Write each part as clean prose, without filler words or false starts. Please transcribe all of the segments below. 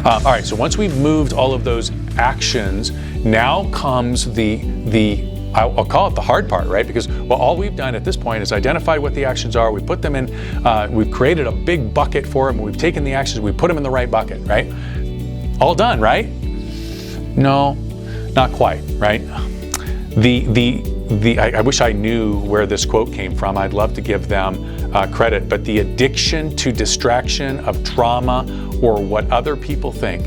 All right, so once we've moved all of those actions, now comes I'll call it the hard part, right? Because all we've done at this point is identified what the actions are. We put them in, we've created a big bucket for them. We've taken the actions, we put them in the right bucket, right? All done, right? No, not quite, right? I wish I knew where this quote came from. I'd love to give them credit, but the addiction to distraction of drama or what other people think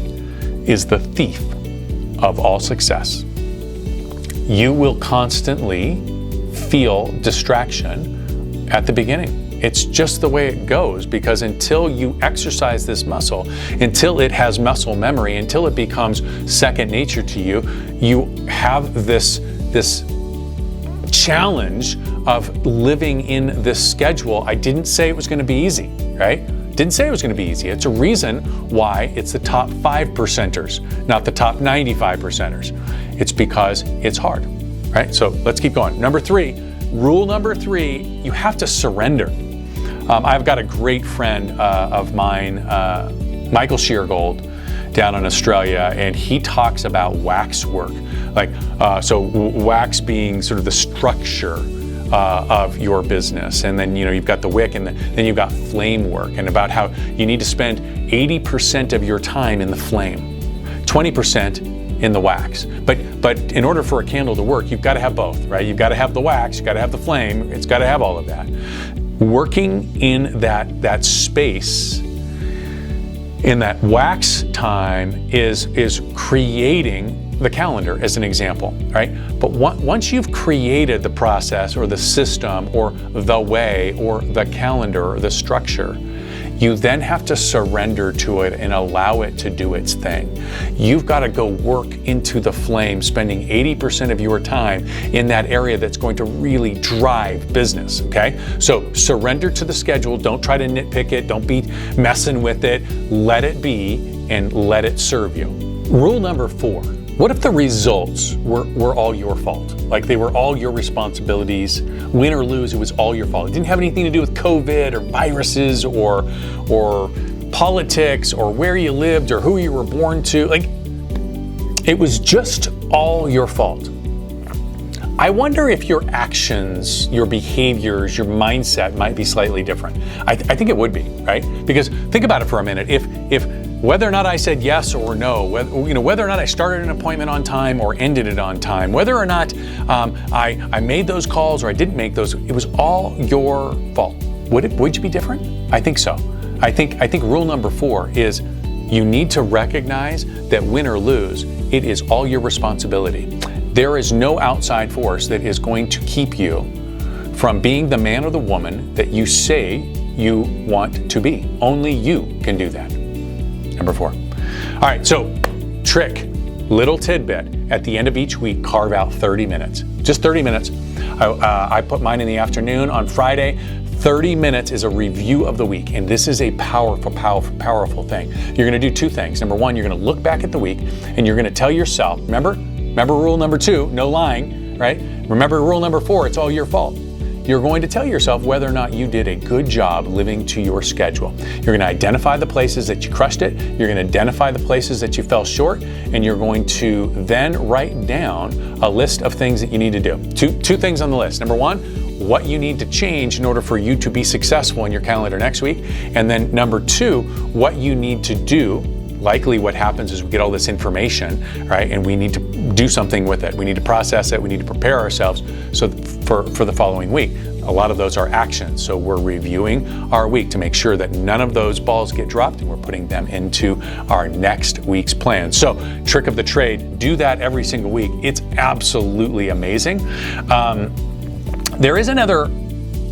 is the thief of all success. You will constantly feel distraction at the beginning. It's just the way it goes, because until you exercise this muscle, until it has muscle memory, until it becomes second nature to you, you have this challenge of living in this schedule. I didn't say it was going to be easy, right? Didn't say it was going to be easy. It's a reason why it's the top 5%ers, not the top 95 percenters. It's because it's hard, right? So let's keep going. Number 3, rule number 3, you have to surrender. I've got a great friend of mine, Michael Sheargold, down in Australia, and he talks about wax work. So wax being sort of the structure of your business, and then you've got the wick, and then you've got flame work, and about how you need to spend 80% of your time in the flame, 20% in the wax. But in order for a candle to work, you've got to have both, right? You've got to have the wax, you've got to have the flame, it's got to have all of that. Working in that space, in that wax time, is creating the calendar, as an example, right? But once you've created the process or the system or the way or the calendar or the structure, you then have to surrender to it and allow it to do its thing. You've got to go work into the flame, spending 80% of your time in that area that's going to really drive business, okay? So surrender to the schedule. Don't try to nitpick it. Don't be messing with it. Let it be and let it serve you. Rule number 4. What if the results were all your fault? Like they were all your responsibilities, win or lose, it was all your fault. It didn't have anything to do with COVID or viruses or politics or where you lived or who you were born to. Like, it was just all your fault. I wonder if your actions, your behaviors, your mindset might be slightly different. I think it would be, right? Because think about it for a minute. If whether or not I said yes or no, whether or not I started an appointment on time or ended it on time, whether or not I made those calls or I didn't make those, it was all your fault. Would you be different? I think so. I think rule number 4 is you need to recognize that win or lose, it is all your responsibility. There is no outside force that is going to keep you from being the man or the woman that you say you want to be. Only you can do that. Number 4. All right, so trick, little tidbit. At the end of each week, carve out 30 minutes. Just 30 minutes. I put mine in the afternoon on Friday. 30 minutes is a review of the week, and this is a powerful thing. You're going to do 2 things. Number 1, you're going to look back at the week, and you're going to tell yourself, remember rule number 2, no lying, right? Remember rule number 4, it's all your fault. You're going to tell yourself whether or not you did a good job living to your schedule. You're going to identify the places that you crushed it. You're going to identify the places that you fell short, and you're going to then write down a list of things that you need to do. Two things on the list. Number 1, what you need to change in order for you to be successful in your calendar next week. And then number 2, what you need to do. Likely what happens is we get all this information, right? And we need to do something with it. We need to process it. We need to prepare ourselves for the following week. A lot of those are actions. So we're reviewing our week to make sure that none of those balls get dropped, and we're putting them into our next week's plan. So trick of the trade, do that every single week. It's absolutely amazing. There is another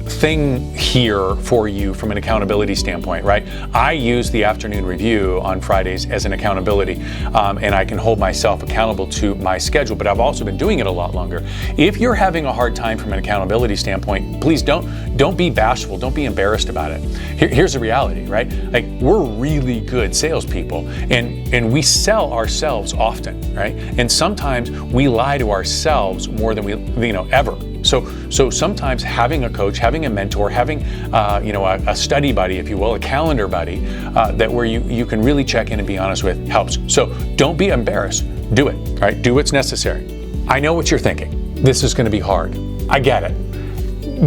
thing here for you from an accountability standpoint, right? I use the afternoon review on Fridays as an accountability, and I can hold myself accountable to my schedule, but I've also been doing it a lot longer. If you're having a hard time from an accountability standpoint, please don't be bashful, don't be embarrassed about it. Here's the reality, right? Like, we're really good salespeople, and we sell ourselves often, right? And sometimes we lie to ourselves more than we ever So sometimes having a coach, having a mentor, having a study buddy, if you will, a calendar buddy, that where you can really check in and be honest with helps. So don't be embarrassed. Do it. Right? Do what's necessary. I know what you're thinking. This is going to be hard. I get it.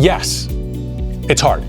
Yes, it's hard.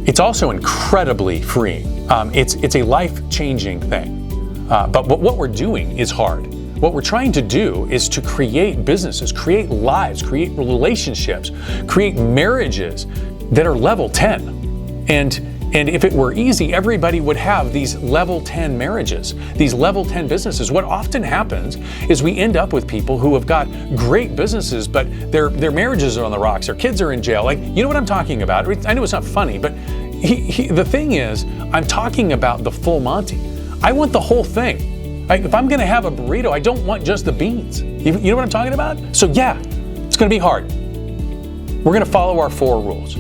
It's also incredibly freeing. It's a life-changing thing. But what we're doing is hard. What we're trying to do is to create businesses, create lives, create relationships, create marriages that are level 10. And if it were easy, everybody would have these level 10 marriages, these level 10 businesses. What often happens is we end up with people who have got great businesses, but their marriages are on the rocks, their kids are in jail. Like, you know what I'm talking about? I know it's not funny, but the thing is, I'm talking about the full Monty. I want the whole thing. Like, if I'm going to have a burrito, I don't want just the beans. You know what I'm talking about? So yeah, it's going to be hard. We're going to follow our 4 rules.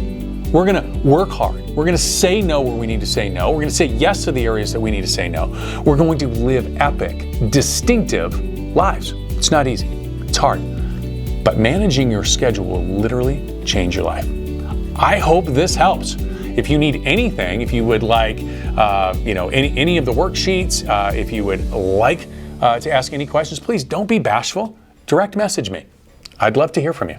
We're going to work hard. We're going to say no where we need to say no. We're going to say yes to the areas that we need to say no. We're going to live epic, distinctive lives. It's not easy. It's hard. But managing your schedule will literally change your life. I hope this helps. If you need anything, if you would like, any of the worksheets, if you would like to ask any questions, please don't be bashful. Direct message me. I'd love to hear from you.